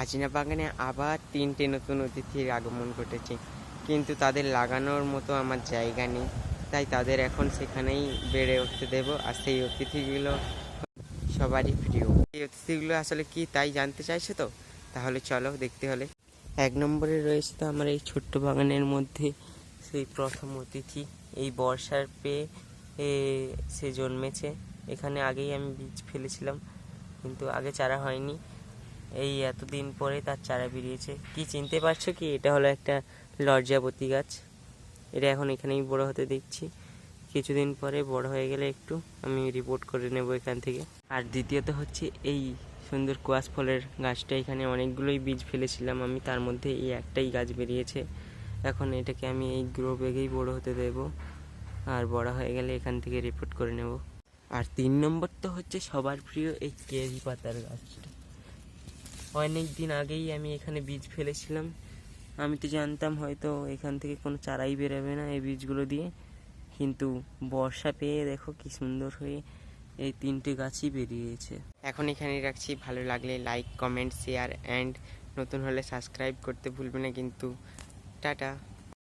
আজিনা বাগানে আবার 3টে নতুন অতিথির আগমন ঘটেছে, কিন্তু তাদের লাগানোর মতো আমার জায়গা নেই, তাই তাদের এখন সেখানেই বেড়ে উঠতে দেব। আর সেই অতিথিগুলো সবারই প্রিয়। এই অতিথিগুলো আসলে কি তাই জানতে চাইছো তো? তাহলে চলো দেখতে হলে। 1 নম্বরে রয়েছে তো আমার এই ছোট্ট বাগানের মধ্যে সেই প্রথম অতিথি। এই বর্ষার পেয়ে সে জন্মেছে। এখানে আগেই আমি বীজ ফেলেছিলাম, কিন্তু আগে চারা হয়নি। এই এতদিন পরে তার চারা বেরিয়েছে। কি চিনতে পারছো কি? এটা হলো একটা লজ্জাবতী গাছ। এটা এখন এখানেই বড় হতে দেখছি। কিছুদিন পরে বড় হয়ে গেলে একটু আমি রিপোর্ট করে নেব এখান থেকে। আর দ্বিতীয়ত হচ্ছে এই সুন্দর কোয়াশ ফলের গাছটা। এখানে অনেকগুলোই বীজ ফেলেছিলাম আমি, তার মধ্যে এই একটাই গাছ বেরিয়েছে। এখন এটাকে আমি এই গ্রো ব্যাগেই বড় হতে দেব, আর বড় হয়ে গেলে এখান থেকে রিপোর্ট করে নেব। আর 3 নম্বর তো হচ্ছে সবার প্রিয় এই কেরি পাতার গাছটা। অনেক দিন আগেই আমি এখানে বীজ ফেলেছিলাম। আমি তো জানতাম হয়তো এখান থেকে কোনো চারাই বেরোবে না এই বীজগুলো দিয়ে, কিন্তু বর্ষা পেয়ে দেখো কি সুন্দর হয়ে এই 3টে গাছই বেরিয়েছে। এখন এখানেই রাখছি। ভালো লাগলে লাইক, কমেন্ট, শেয়ার অ্যান্ড নতুন হলে সাবস্ক্রাইব করতে ভুলবে না কিন্তু। টাটা।